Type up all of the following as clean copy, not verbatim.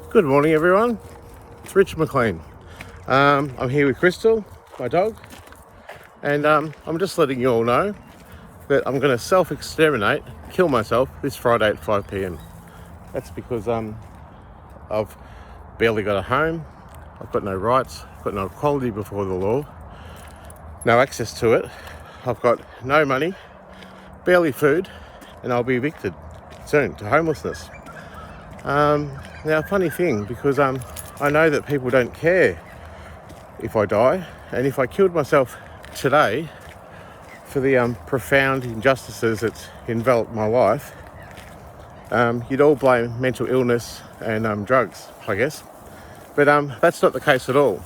Good morning, everyone. It's Rich McLean. I'm here with Crystal, my dog, and I'm just letting you all know that I'm going to self-exterminate, kill myself this Friday at 5 p.m. That's because I've barely got a home, I've got no rights, I've got no equality before the law, no access to it, I've got no money, barely food, and I'll be evicted soon to homelessness. Now, funny thing, because I know that people don't care if I die, and if I killed myself today for the profound injustices that envelop my life, you'd all blame mental illness and drugs, I guess. But that's not the case at all.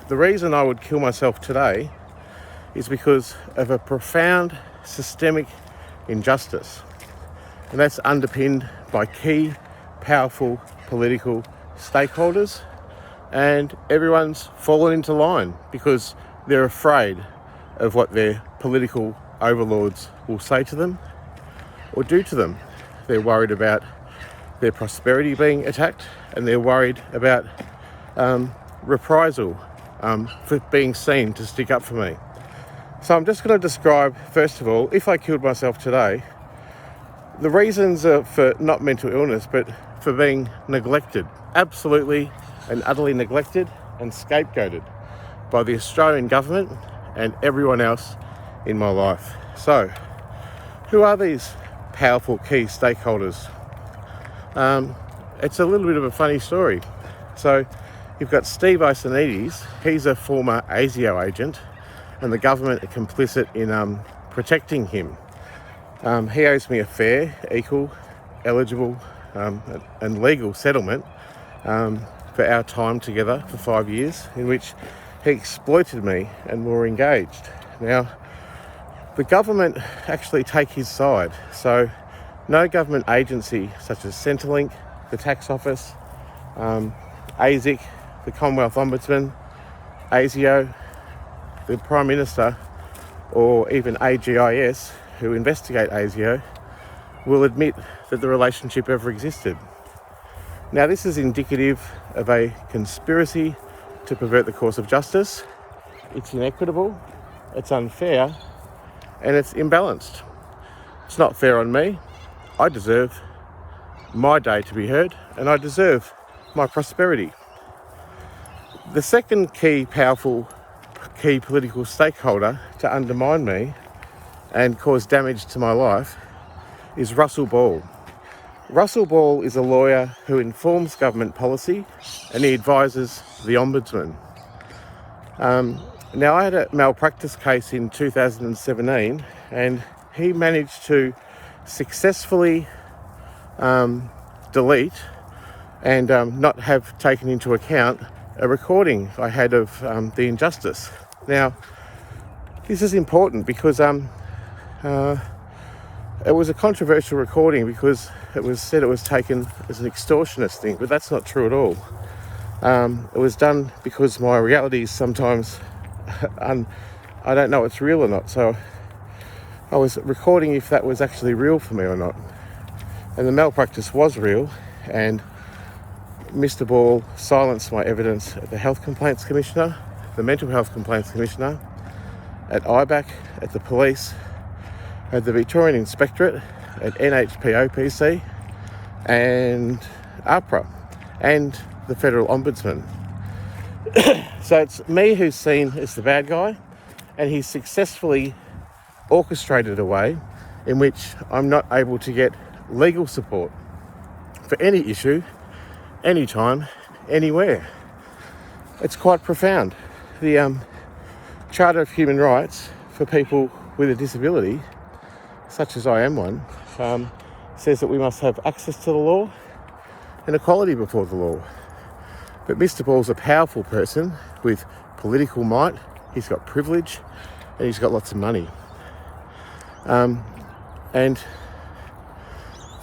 The reason I would kill myself today is because of a profound systemic injustice, and that's underpinned by key, powerful political stakeholders, and everyone's fallen into line because they're afraid of what their political overlords will say to them or do to them. They're worried about their prosperity being attacked, and they're worried about reprisal for being seen to stick up for me. So I'm just going to describe, first of all, if I killed myself today, the reasons are for not mental illness, but for being neglected, absolutely and utterly neglected and scapegoated by the Australian government and everyone else in my life. So, who are these powerful key stakeholders? It's a little bit of a funny story. So, you've got Steve Isonides. He's a former ASIO agent, and the government are complicit in protecting him. He owes me a fair, equal, eligible and legal settlement for our time together for 5 years, in which he exploited me and we were engaged. Now, the government actually take his side. So no government agency such as Centrelink, the Tax Office, ASIC, the Commonwealth Ombudsman, ASIO, the Prime Minister, or even AGIS, who investigate ASIO, will admit that the relationship ever existed. Now, this is indicative of a conspiracy to pervert the course of justice. It's inequitable, it's unfair, and it's imbalanced. It's not fair on me. I deserve my day to be heard, and I deserve my prosperity. The second key political stakeholder to undermine me and cause damage to my life is Russell Ball. Russell Ball is a lawyer who informs government policy, and he advises the Ombudsman. Now, I had a malpractice case in 2017, and he managed to successfully delete and not have taken into account a recording I had of the injustice. Now, this is important because it was a controversial recording because it was said it was taken as an extortionist thing, but that's not true at all. It was done because my reality is sometimes, I don't know if it's real or not, so I was recording if that was actually real for me or not. And the malpractice was real, and Mr. Ball silenced my evidence at the Health Complaints Commissioner, the Mental Health Complaints Commissioner, at IBAC, at the police, at the Victorian Inspectorate, at NHPOPC, and APRA, and the Federal Ombudsman. So it's me who's seen as the bad guy, and he's successfully orchestrated a way in which I'm not able to get legal support for any issue, anytime, anywhere. It's quite profound. The Charter of Human Rights for people with a disability, such as I am one, says that we must have access to the law and equality before the law. But Mr. Ball's a powerful person with political might, he's got privilege, and he's got lots of money. And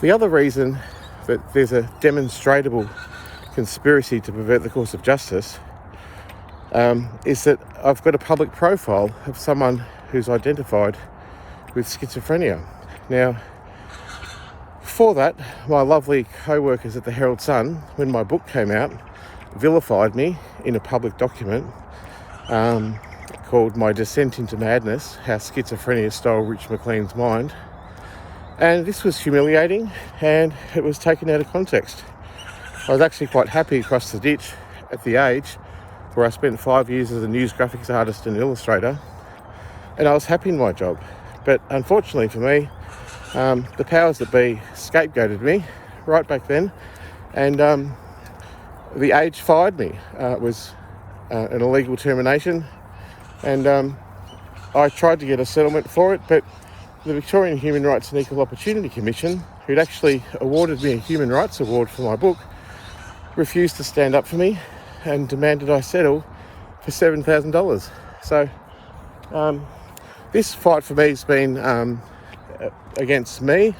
the other reason that there's a demonstrable conspiracy to pervert the course of justice is that I've got a public profile of someone who's identified with schizophrenia. Now, before that, my lovely co-workers at the Herald Sun, when my book came out, vilified me in a public document called My Descent into Madness, How Schizophrenia Stole Rich McLean's Mind. And this was humiliating, and it was taken out of context. I was actually quite happy across the ditch at the Age, where I spent 5 years as a news graphics artist and illustrator, and I was happy in my job. But unfortunately for me, the powers that be scapegoated me right back then, and the Age fired me. It was an illegal termination, and I tried to get a settlement for it, but the Victorian Human Rights and Equal Opportunity Commission, who'd actually awarded me a Human Rights Award for my book, refused to stand up for me and demanded I settle for $7,000. So this fight for me has been against me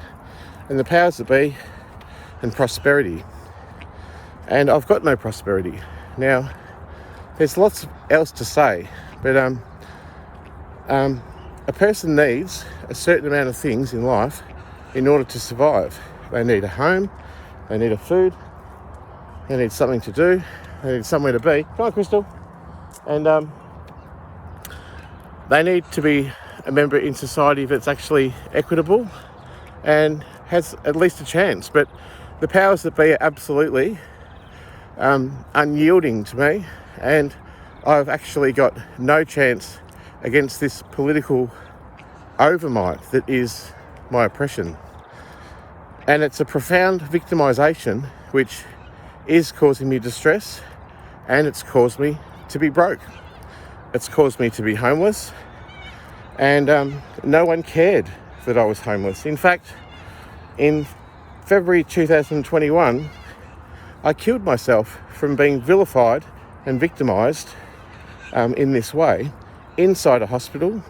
and the powers that be and prosperity. And I've got no prosperity. Now, there's lots else to say, but a person needs a certain amount of things in life in order to survive. They need a home, they need a food, they need something to do, they need somewhere to be. Come on, Crystal. And they need to be a member in society that's actually equitable and has at least a chance. But the powers that be are absolutely unyielding to me, and I've actually got no chance against this political overmight that is my oppression. And it's a profound victimisation which is causing me distress, and it's caused me to be broke. It's caused me to be homeless, and no one cared that I was homeless. In fact, in February 2021, I killed myself from being vilified and victimised in this way inside a hospital,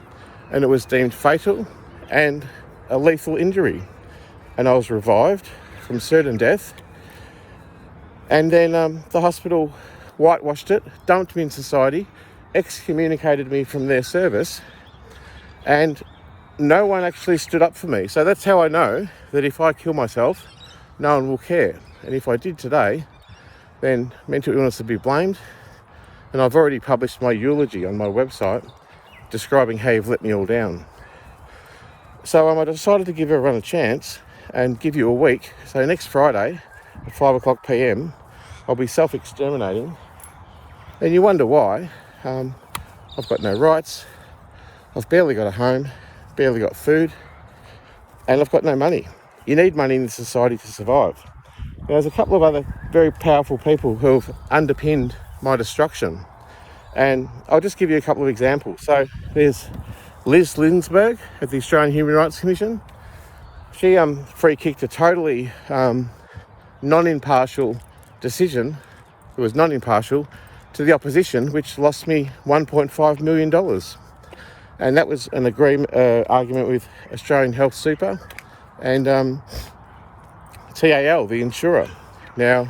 and it was deemed fatal and a lethal injury, and I was revived from certain death, and then the hospital whitewashed it, dumped me in society, excommunicated me from their service, and no one actually stood up for me. So that's how I know that if I kill myself, no one will care. And if I did today, then mental illness would be blamed. And I've already published my eulogy on my website describing how you've let me all down. So I decided to give everyone a chance and give you a week. So next Friday at 5:00 p.m, I'll be self-exterminating. And you wonder why. I've got no rights. I've barely got a home, barely got food, and I've got no money. You need money in society to survive. Now, there's a couple of other very powerful people who have underpinned my destruction, and I'll just give you a couple of examples. So there's Liz Linsberg at the Australian Human Rights Commission. She free kicked a totally non-impartial decision. It was non-impartial to the opposition, which lost me $1.5 million. And that was an argument with Australian Health Super and TAL, the insurer. Now,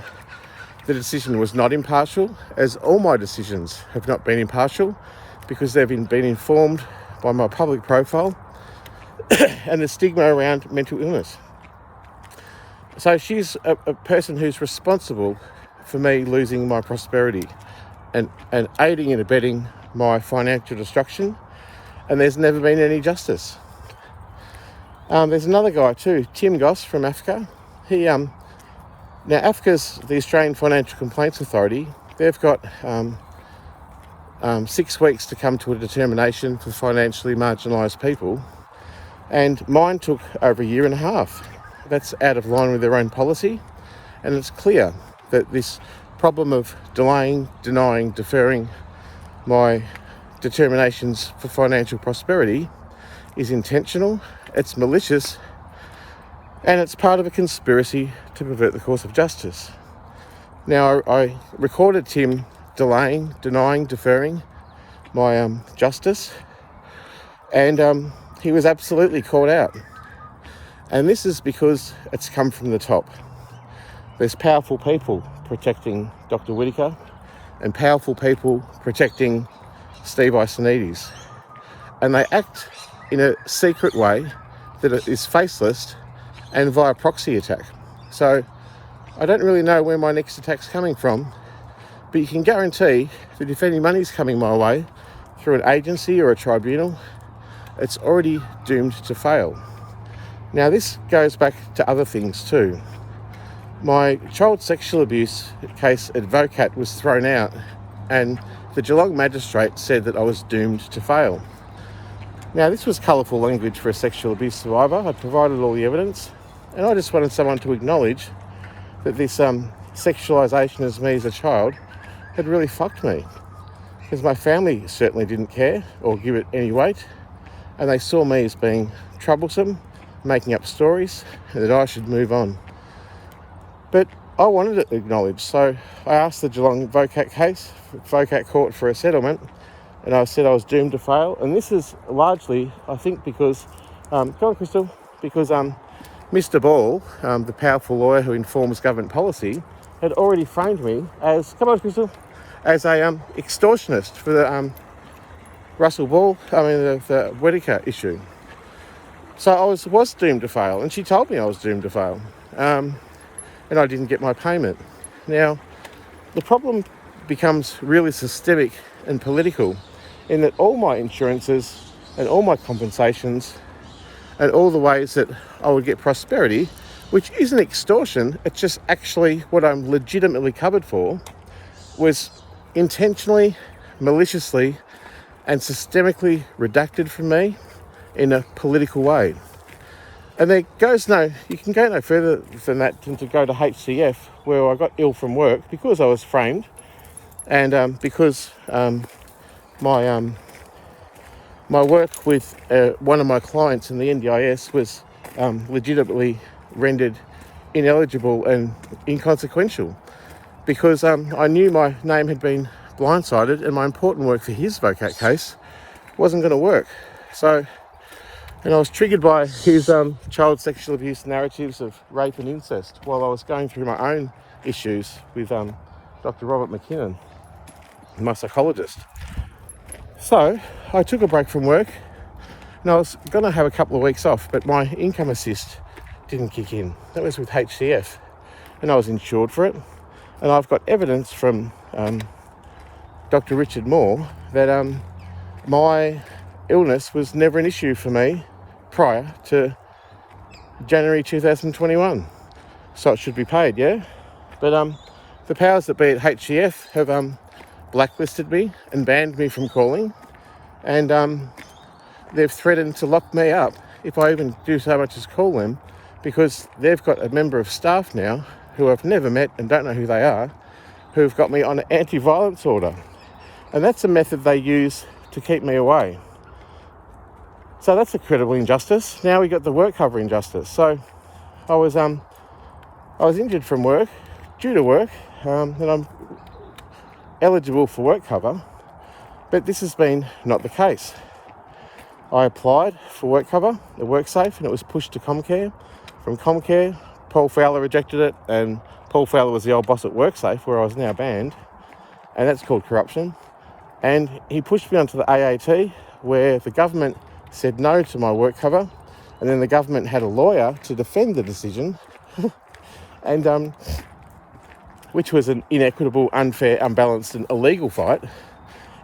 the decision was not impartial, as all my decisions have not been impartial, because they've been informed by my public profile and the stigma around mental illness. So she's a person who's responsible for me losing my prosperity and aiding and abetting my financial destruction, and there's never been any justice. There's another guy too, Tim Goss from AFCA. Now AFCA's the Australian Financial Complaints Authority. They've got 6 weeks to come to a determination for financially marginalised people, and mine took over 1.5 years. That's out of line with their own policy, and it's clear that this problem of delaying, denying, deferring my determinations for financial prosperity is intentional, it's malicious, and it's part of a conspiracy to pervert the course of justice. Now, I recorded Tim delaying, denying, deferring my justice, and he was absolutely caught out. And this is because it's come from the top. There's powerful people protecting Dr. Whittaker and powerful people protecting Steve Icenides. And they act in a secret way that is faceless and via proxy attack. So I don't really know where my next attack's coming from, but you can guarantee that if any money's coming my way through an agency or a tribunal, it's already doomed to fail. Now, this goes back to other things too. My child sexual abuse case at VOCAT was thrown out, and the Geelong magistrate said that I was doomed to fail. Now, this was colourful language for a sexual abuse survivor. I provided all the evidence, and I just wanted someone to acknowledge that this sexualisation as me as a child had really fucked me, because my family certainly didn't care or give it any weight, and they saw me as being troublesome, making up stories, and that I should move on. But I wanted it acknowledged, so I asked the Geelong VOCAT court for a settlement, and I said I was doomed to fail. And this is largely, I think, because, come on, Crystal, because Mr. Ball, the powerful lawyer who informs government policy, had already framed me as, come on, Crystal, as a extortionist for the the Whittaker issue. So I was doomed to fail, and she told me I was doomed to fail, and I didn't get my payment. Now, the problem becomes really systemic and political in that all my insurances and all my compensations and all the ways that I would get prosperity, which isn't extortion, it's just actually what I'm legitimately covered for, was intentionally, maliciously and systemically redacted from me in a political way. And you can go no further than that than to go to HCF, where I got ill from work because I was framed, and because my work with one of my clients in the NDIS was legitimately rendered ineligible and inconsequential, because I knew my name had been blindsided and my important work for his VOCAT case wasn't going to work. And I was triggered by his child sexual abuse narratives of rape and incest while I was going through my own issues with Dr. Robert McKinnon, my psychologist. So I took a break from work, and I was going to have a couple of weeks off, but my income assist didn't kick in. That was with HCF, and I was insured for it. And I've got evidence from Dr. Richard Moore that my illness was never an issue for me prior to January 2021. So it should be paid, yeah? But the powers that be at HCF have blacklisted me and banned me from calling, and they've threatened to lock me up if I even do so much as call them, because they've got a member of staff now who I've never met and don't know who they are, who've got me on an anti-violence order. And that's a method they use to keep me away. So that's a credible injustice. Now we got the work cover injustice. So I was injured from work, due to work, and I'm eligible for work cover, but this has been not the case. I applied for work cover at WorkSafe, and it was pushed to Comcare. From Comcare, Paul Fowler rejected it, and Paul Fowler was the old boss at WorkSafe, where I was now banned, and that's called corruption. And he pushed me onto the AAT, where the government said no to my work cover, and then the government had a lawyer to defend the decision, and which was an inequitable, unfair, unbalanced and illegal fight,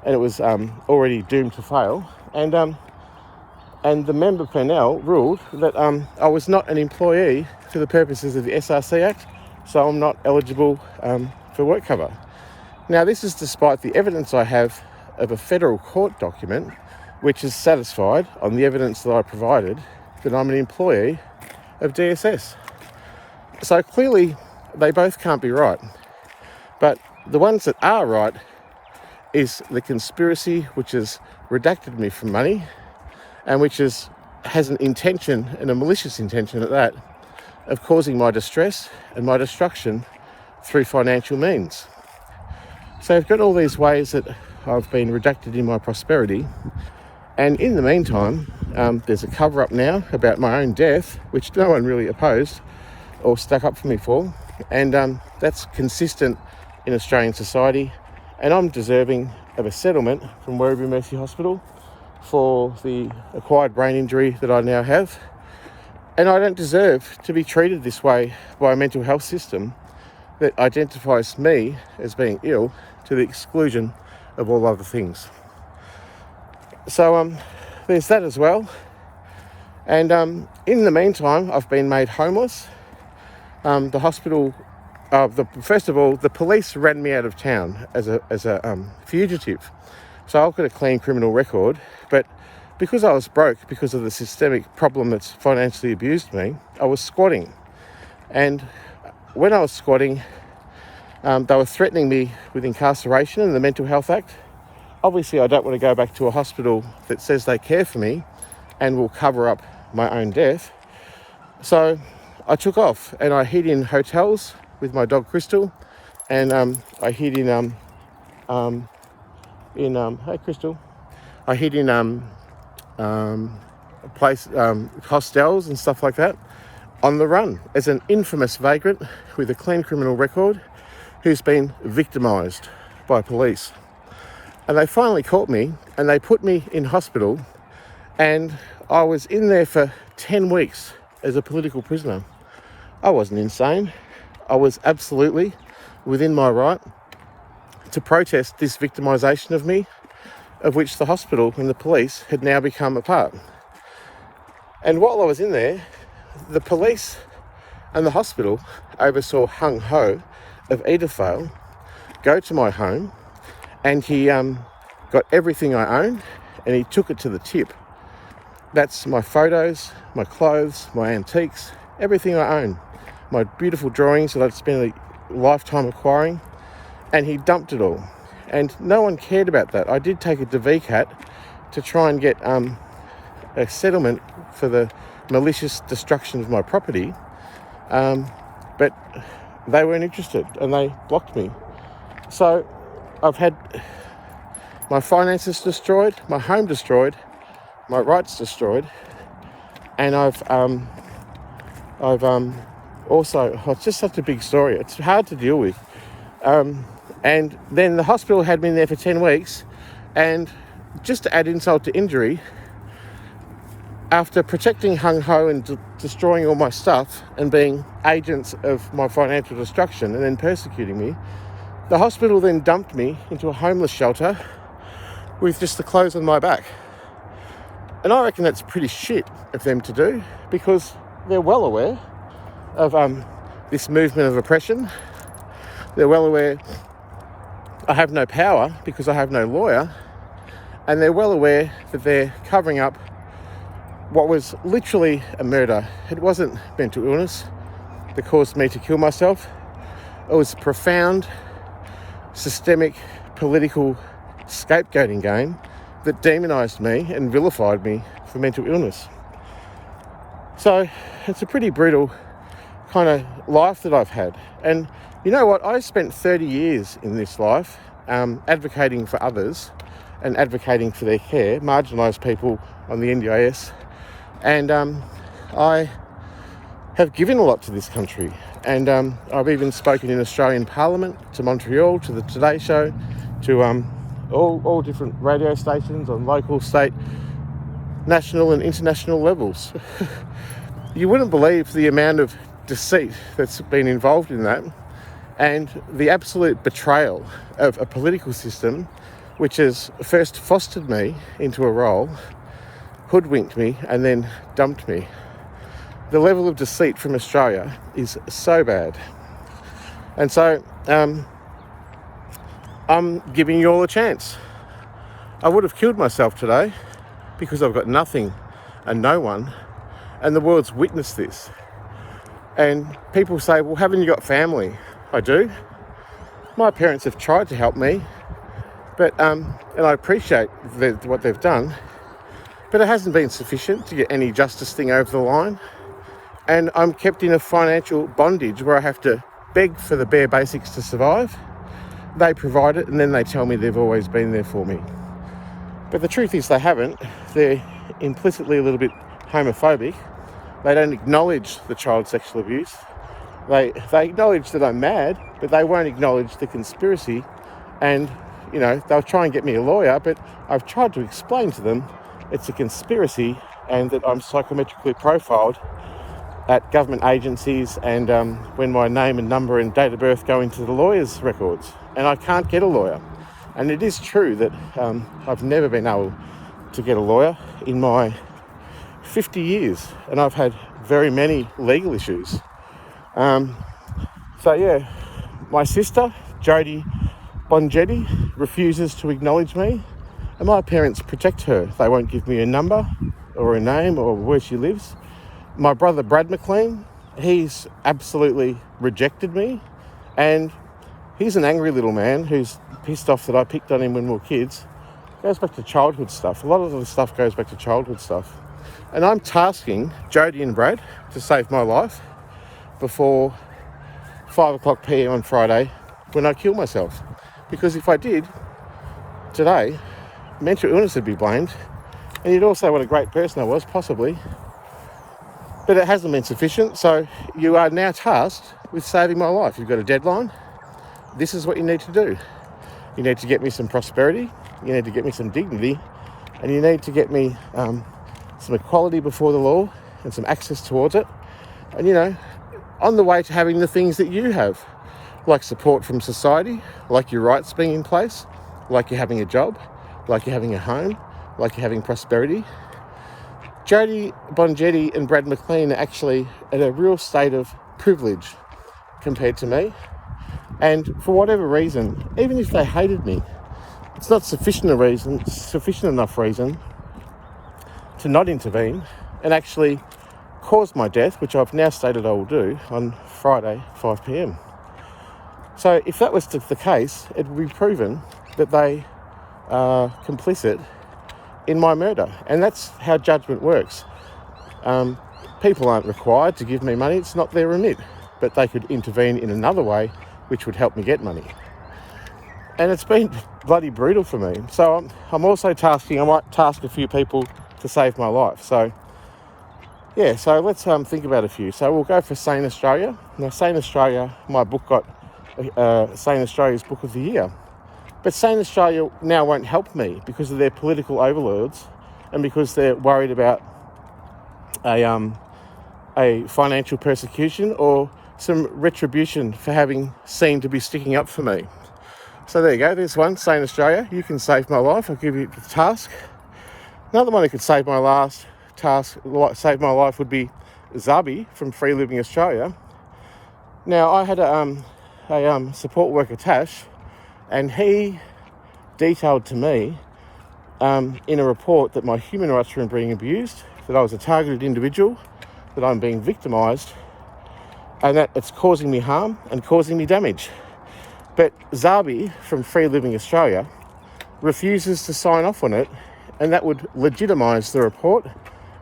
and it was already doomed to fail. And the member panel ruled that I was not an employee for the purposes of the SRC Act, so I'm not eligible for work cover. Now, this is despite the evidence I have of a federal court document which is satisfied on the evidence that I provided that I'm an employee of DSS. So clearly they both can't be right. But the ones that are right is the conspiracy which has redacted me from money, and which has an intention, and a malicious intention at that, of causing my distress and my destruction through financial means. So I've got all these ways that I've been redacted in my prosperity, and in the meantime, there's a cover-up now about my own death, which no one really opposed or stuck up for me for, and that's consistent in Australian society, and I'm deserving of a settlement from Werribee Mercy Hospital for the acquired brain injury that I now have. And I don't deserve to be treated this way by a mental health system that identifies me as being ill to the exclusion of all other things. So there's that as well. And in the meantime, I've been made homeless. The hospital, first of all, the police ran me out of town as a fugitive. So I've got a clean criminal record, but because I was broke, because of the systemic problem that's financially abused me, I was squatting. And when I was squatting, they were threatening me with incarceration and the Mental Health Act. Obviously, I don't want to go back to a hospital that says they care for me and will cover up my own death. So I took off and I hid in hotels with my dog Crystal, and I hid in hey Crystal, I hid in hostels and stuff like that, on the run as an infamous vagrant with a clean criminal record who's been victimised by police. And they finally caught me and they put me in hospital, and I was in there for 10 weeks as a political prisoner. I wasn't insane. I was absolutely within my right to protest this victimisation of me, of which the hospital and the police had now become a part. And while I was in there, the police and the hospital oversaw Hung Ho of Edithvale go to my home, and he got everything I own and he took it to the tip. That's my photos, my clothes, my antiques, everything I own, my beautiful drawings that I'd spent a lifetime acquiring, and he dumped it all. And no one cared about that. I did take it to VCAT to try and get a settlement for the malicious destruction of my property, but they weren't interested and they blocked me. So I've had my finances destroyed, my home destroyed, my rights destroyed, and I've also, it's just such a big story. It's hard to deal with. And then the hospital had me in there for 10 weeks, and just to add insult to injury, after protecting Hung Ho and destroying all my stuff and being agents of my financial destruction and then persecuting me, the hospital then dumped me into a homeless shelter with just the clothes on my back. And I reckon that's pretty shit of them to do, because they're well aware of this movement of oppression. They're well aware I have no power because I have no lawyer, and they're well aware that they're covering up what was literally a murder. It wasn't mental illness that caused me to kill myself. It was a profound, systemic, political scapegoating game that demonised me and vilified me for mental illness. So it's a pretty brutal kind of life that I've had. And you know what? I spent 30 years in this life advocating for others and advocating for their care, marginalised people on the NDIS. And I have given a lot to this country. And I've even spoken in Australian Parliament, to Montreal, to the Today Show, to all different radio stations on local, state, national and international levels. You wouldn't believe the amount of deceit that's been involved in that, and the absolute betrayal of a political system which has first fostered me into a role, hoodwinked me, and then dumped me. The level of deceit from Australia is so bad. And so I'm giving you all a chance. I would have killed myself today because I've got nothing and no one, and the world's witnessed this. And people say, well, haven't you got family? I do. My parents have tried to help me, but and I appreciate what they've done, but it hasn't been sufficient to get any justice thing over the line. And I'm kept in a financial bondage where I have to beg for the bare basics to survive. They provide it, and then they tell me they've always been there for me. But the truth is they haven't. They're implicitly a little bit homophobic. They don't acknowledge the child sexual abuse. They acknowledge that I'm mad, but they won't acknowledge the conspiracy. And, you know, they'll try and get me a lawyer, but I've tried to explain to them it's a conspiracy and that I'm psychometrically profiled at government agencies, and when my name and number and date of birth go into the lawyer's records, and I can't get a lawyer. And it is true that I've never been able to get a lawyer in my 50 years, and I've had very many legal issues. So yeah, my sister, Jodie Bongetti, refuses to acknowledge me, and my parents protect her. They won't give me a number or a name or where she lives. My brother, Rich McLean, he's absolutely rejected me, and he's an angry little man who's pissed off that I picked on him when we were kids. It goes back to childhood stuff. A lot of the stuff goes back to childhood stuff. And I'm tasking Jodie and Brad to save my life before 5 PM on Friday when I kill myself. Because if I did, today, mental illness would be blamed, and you'd all say what a great person I was, possibly. But it hasn't been sufficient, so you are now tasked with saving my life. You've got a deadline. This is what you need to do. You need to get me some prosperity, you need to get me some dignity, and you need to get me some equality before the law and some access towards it. And, you know, on the way to having the things that you have, like support from society, like your rights being in place, like you're having a job, like you're having a home, like you're having prosperity. Jodie Bongetti and Rich McLean are actually at a real state of privilege compared to me. And for whatever reason, even if they hated me, it's not sufficient enough reason to not intervene and actually cause my death, which I've now stated I will do on Friday, 5 PM. So if that was the case, it would be proven that they are complicit in my murder. And that's how judgment works. People aren't required to give me money. It's not their remit. But they could intervene in another way which would help me get money. And it's been bloody brutal for me. So I'm also I might task a few people to save my life. So yeah, so let's think about a few. So we'll go for Sane Australia. Now Sane Australia, my book got Sane Australia's Book of the Year. But Sane Australia now won't help me because of their political overlords and because they're worried about a financial persecution or some retribution for having seemed to be sticking up for me. So there you go, there's one, Sane Australia. You can save my life, I'll give you the task. Another one who could save my life would be Zabi from Free Living Australia. Now, I had a support worker, Tash, and he detailed to me in a report that my human rights were being abused, that I was a targeted individual, that I'm being victimised, and that it's causing me harm and causing me damage. But Zabi from Free Living Australia refuses to sign off on it, and that would legitimise the report,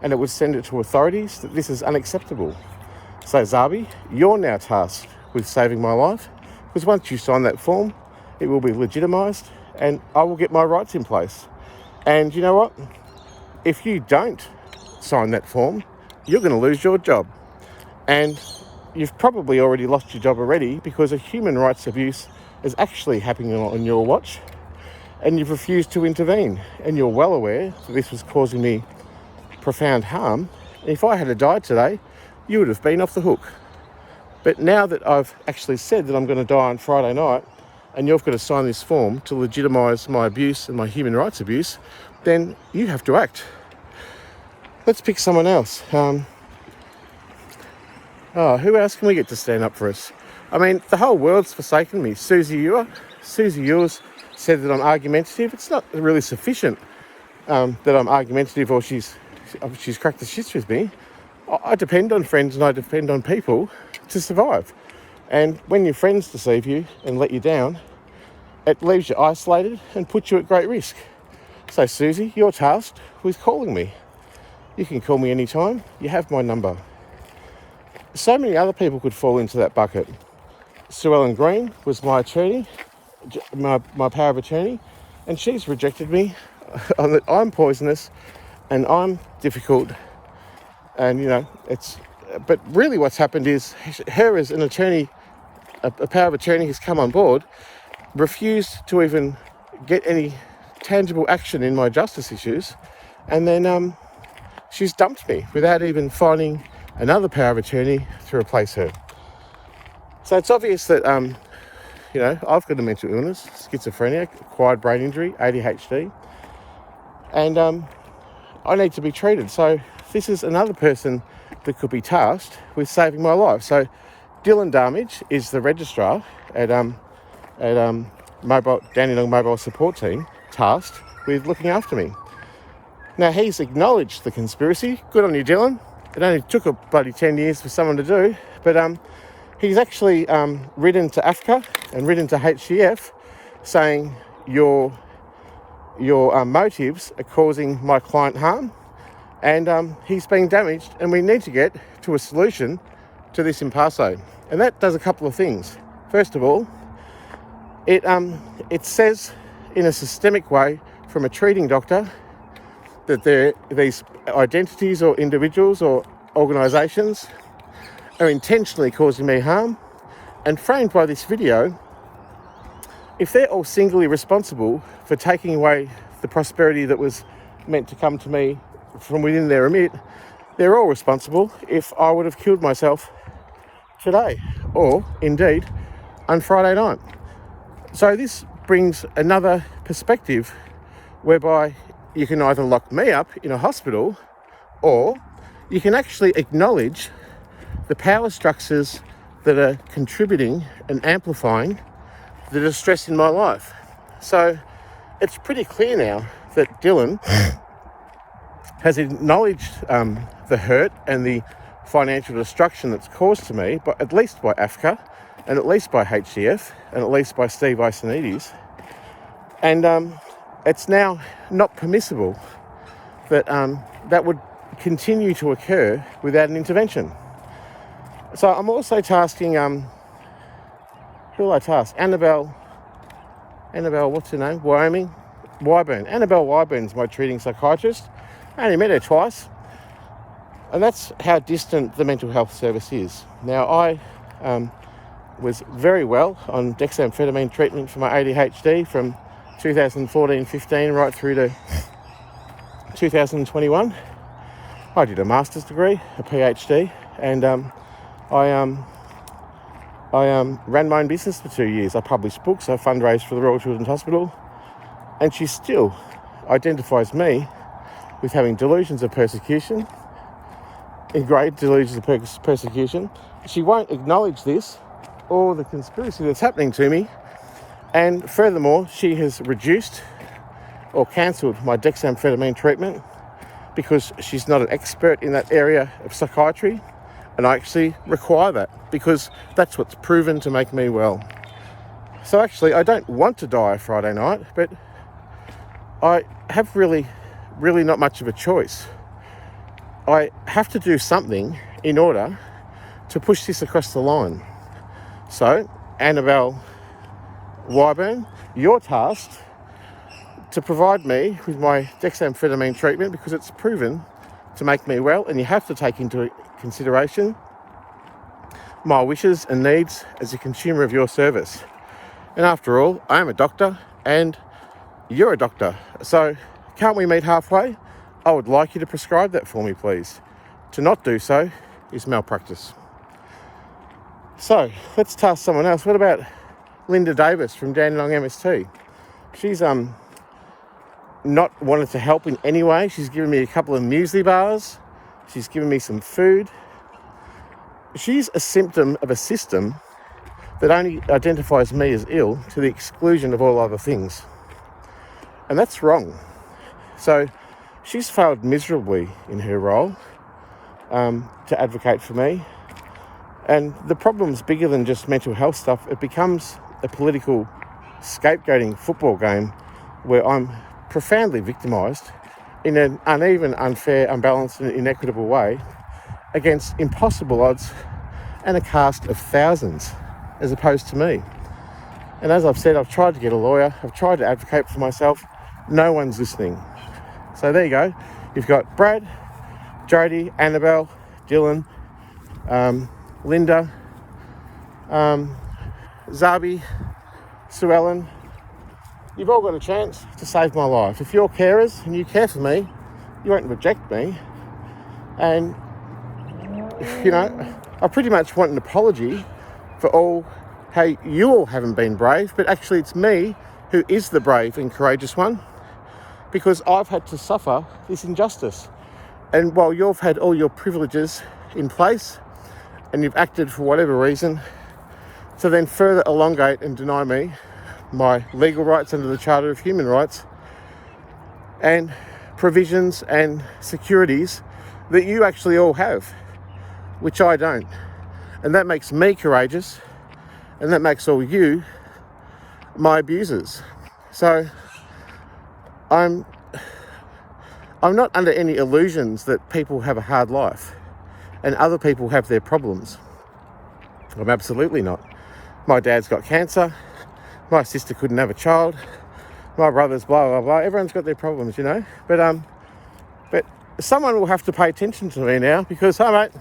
and it would send it to authorities that this is unacceptable. So Zabi, you're now tasked with saving my life, because once you sign that form, it will be legitimised, and I will get my rights in place. And you know what? If you don't sign that form, you're going to lose your job. And you've probably already lost your job already because a human rights abuse is actually happening on your watch, and you've refused to intervene. And you're well aware that this was causing me profound harm. And if I had died today, you would have been off the hook. But now that I've actually said that I'm going to die on Friday night, and you've got to sign this form to legitimise my abuse and my human rights abuse, then you have to act. Let's pick someone else. Who else can we get to stand up for us? I mean, the whole world's forsaken me. Susie Ewers said that I'm argumentative. It's not really sufficient that I'm argumentative or she's cracked the shits with me. I depend on friends and I depend on people to survive. And when your friends deceive you and let you down, it leaves you isolated and puts you at great risk. So Susie, you're tasked with calling me. You can call me anytime. You have my number. So many other people could fall into that bucket. Suellen Green was my attorney, my power of attorney, and she's rejected me on that I'm poisonous and I'm difficult. And, you know, but really what's happened is her as an attorney, a power of attorney has come on board, refused to even get any tangible action in my justice issues, and then she's dumped me without even finding another power of attorney to replace her. So it's obvious that, I've got a mental illness, schizophrenia, acquired brain injury, ADHD, and I need to be treated. So this is another person that could be tasked with saving my life. So Dylan Dharmage is the registrar at Dandenong Mobile Support Team, tasked with looking after me. Now, he's acknowledged the conspiracy. Good on you, Dylan. It only took a bloody 10 years for someone to do, but he's actually written to AFCA and written to HCF saying your motives are causing my client harm, and he's being damaged, and we need to get to a solution to this impasse. And that does a couple of things. First of all, it says in a systemic way from a treating doctor that these identities or individuals or organisations are intentionally causing me harm, and framed by this video, if they're all singly responsible for taking away the prosperity that was meant to come to me from within their remit, they're all responsible if I would have killed myself today, or indeed on Friday night. So this brings another perspective whereby you can either lock me up in a hospital, or you can actually acknowledge the power structures that are contributing and amplifying the distress in my life. So it's pretty clear now that Dylan has acknowledged the hurt and the financial destruction that's caused to me, but at least by AFCA, and at least by HCF, and at least by Steve Isonides. And it's now not permissible that that would continue to occur without an intervention. So I'm also tasking, who will I task? Annabelle, what's her name? Wyburn. Annabelle Wyburn's my treating psychiatrist. I only met her twice. And that's how distant the mental health service is. Now, I was very well on dexamphetamine treatment for my ADHD from 2014-15 right through to 2021. I did a master's degree, a PhD, and I ran my own business for 2 years. I published books, I fundraised for the Royal Children's Hospital, and she still identifies me with having delusions of persecution, in great delusions of persecution. She won't acknowledge this or the conspiracy that's happening to me, and furthermore, she has reduced or cancelled my dexamphetamine treatment because she's not an expert in that area of psychiatry, and I actually require that because that's what's proven to make me well. So actually, I don't want to die Friday night, but I have really not much of a choice. I have to do something in order to push this across the line. So, Annabelle Wyburn, you're tasked to provide me with my dexamphetamine treatment because it's proven to make me well, and you have to take into consideration my wishes and needs as a consumer of your service. And after all, I am a doctor and you're a doctor. So can't we meet halfway? I would like you to prescribe that for me, please. To not do so is malpractice. So let's task someone else. What about Linda Davis from Dandenong MST? She's not wanted to help in any way. She's given me a couple of muesli bars. She's given me some food. She's a symptom of a system that only identifies me as ill to the exclusion of all other things. And that's wrong. So she's failed miserably in her role to advocate for me. And the problem's bigger than just mental health stuff. It becomes a political scapegoating football game where I'm profoundly victimised in an uneven, unfair, unbalanced and inequitable way against impossible odds and a cast of thousands as opposed to me. And as I've said, I've tried to get a lawyer, I've tried to advocate for myself, no one's listening. So there you go. You've got Brad, Jodie, Annabelle, Dylan, Linda, Zabi, Suellen. You've all got a chance to save my life. If you're carers and you care for me, you won't reject me. And you know, I pretty much want an apology for all, hey, you all haven't been brave, but actually it's me who is the brave and courageous one, because I've had to suffer this injustice. And while you've had all your privileges in place and you've acted for whatever reason to then further elongate and deny me my legal rights under the Charter of Human Rights and provisions and securities that you actually all have, which I don't. And that makes me courageous, and that makes all you my abusers. So I'm not under any illusions that people have a hard life and other people have their problems. I'm absolutely not. My dad's got cancer. My sister couldn't have a child. My brother's blah, blah, blah. Everyone's got their problems, you know. But someone will have to pay attention to me now because, hi, mate.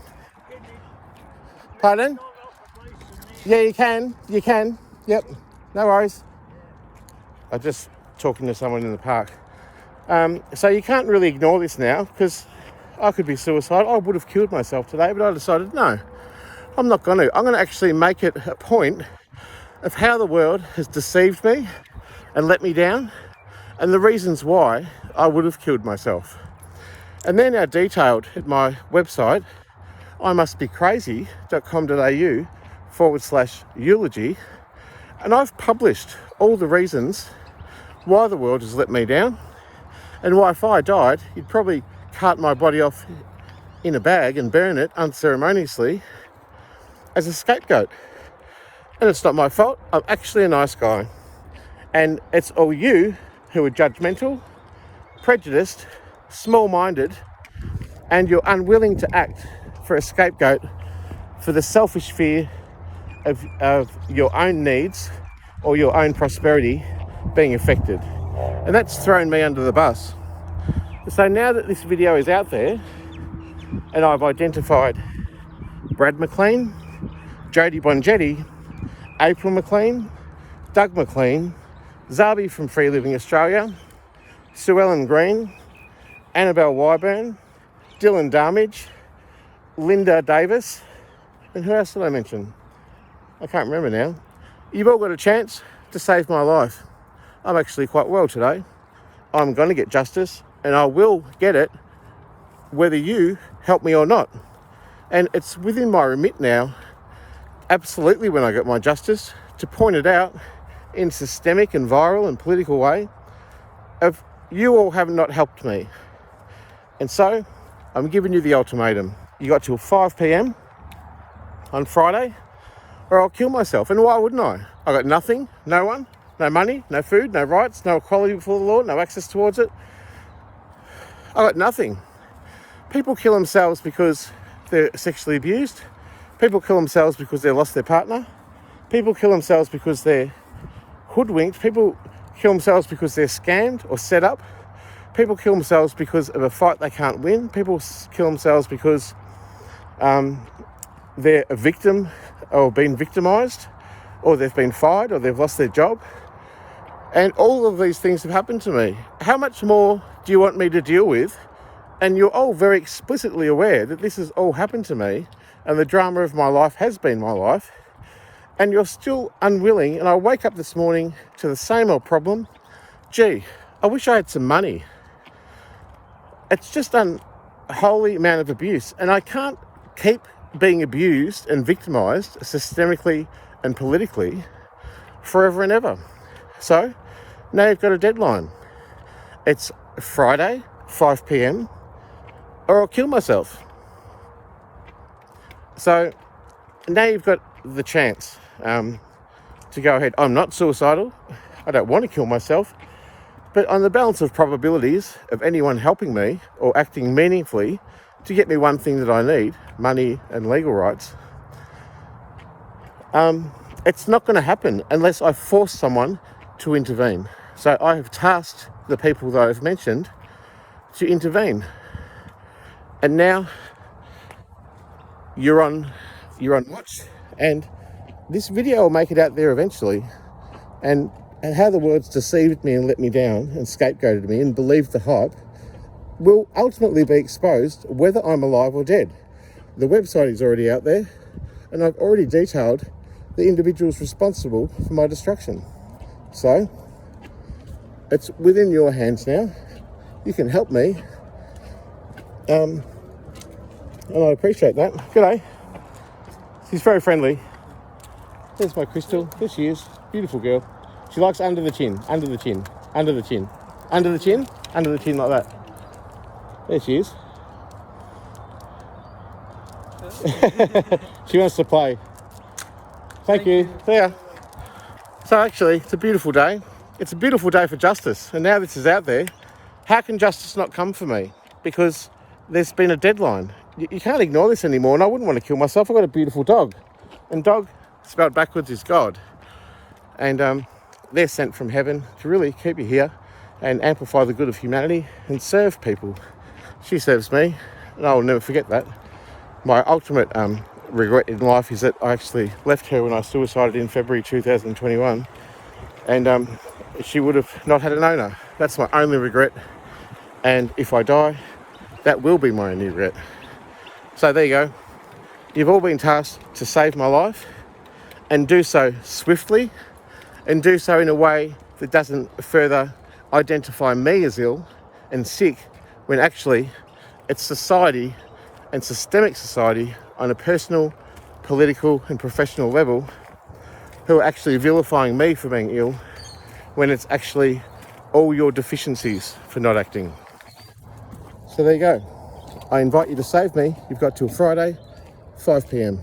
Pardon? Yeah, you can. You can. Yep. No worries. I'm just talking to someone in the park. So you can't really ignore this now because I could be suicidal. I would have killed myself today, but I decided, no, I'm not going to. I'm going to actually make it a point of how the world has deceived me and let me down and the reasons why I would have killed myself. And they're now detailed at my website, imustbecrazy.com.au/eulogy. And I've published all the reasons why the world has let me down and why if I died, you'd probably cart my body off in a bag and burn it unceremoniously as a scapegoat. And it's not my fault. I'm actually a nice guy. And it's all you who are judgmental, prejudiced, small-minded, and you're unwilling to act for a scapegoat for the selfish fear of your own needs or your own prosperity being affected. And that's thrown me under the bus. So now that this video is out there and I've identified Brad McLean, Jodie Bongetti, April McLean, Doug McLean, Zabi from Free Living Australia, Suellen Green, Annabelle Wyburn, Dylan Dharmage, Linda Davis, and who else did I mention? I can't remember now. You've all got a chance to save my life. I'm actually quite well today. I'm going to get justice, and I will get it whether you help me or not. And it's within my remit now, absolutely when I get my justice, to point it out in systemic and viral and political way of you all have not helped me. And so I'm giving you the ultimatum. You got till 5 p.m. on Friday or I'll kill myself. And why wouldn't I? I got nothing, no one, no money, no food, no rights, no equality before the law, no access towards it. I got nothing. People kill themselves because they're sexually abused. People kill themselves because they lost their partner. People kill themselves because they're hoodwinked. People kill themselves because they're scammed or set up. People kill themselves because of a fight they can't win. People kill themselves because they're a victim or been victimised, or they've been fired, or they've lost their job. And all of these things have happened to me. How much more do you want me to deal with? And you're all very explicitly aware that this has all happened to me and the drama of my life has been my life. And you're still unwilling. And I wake up this morning to the same old problem. Gee, I wish I had some money. It's just an unholy amount of abuse. And I can't keep being abused and victimised systemically and politically forever and ever. So now you've got a deadline. It's Friday, 5 p.m, or I'll kill myself. So now you've got the chance to go ahead. I'm not suicidal. I don't want to kill myself. But on the balance of probabilities of anyone helping me or acting meaningfully to get me one thing that I need, money and legal rights, it's not going to happen unless I force someone to intervene. So I have tasked the people that I've mentioned to intervene. And now you're on watch, and this video will make it out there eventually. And how the world's deceived me and let me down and scapegoated me and believed the hype will ultimately be exposed whether I'm alive or dead. The website is already out there, and I've already detailed the individuals responsible for my destruction. So it's within your hands now. You can help me, and I appreciate that. G'day. She's very friendly. There's my Crystal. There she is. Beautiful girl. She likes under the chin, under the chin, under the chin, under the chin, under the chin, like that. There she is. She wants to play. Thank you. See ya. So actually, it's a beautiful day. It's a beautiful day for justice. And now this is out there, how can justice not come for me? Because there's been a deadline. You can't ignore this anymore, and I wouldn't want to kill myself. I've got a beautiful dog. And dog, spelled backwards, is God. And they're sent from heaven to really keep you here and amplify the good of humanity and serve people. She serves me, and I will never forget that. My ultimate regret in life is that I actually left her when I suicided in February 2021, and she would have not had an owner. That's my only regret, and if I die, that will be my only regret. So there you go. You've all been tasked to save my life, and do so swiftly, and do so in a way that doesn't further identify me as ill and sick, when actually it's society and systemic society on a personal, political and professional level who are actually vilifying me for being ill, when it's actually all your deficiencies for not acting. So there you go. I invite you to save me. You've got till Friday, 5 p.m.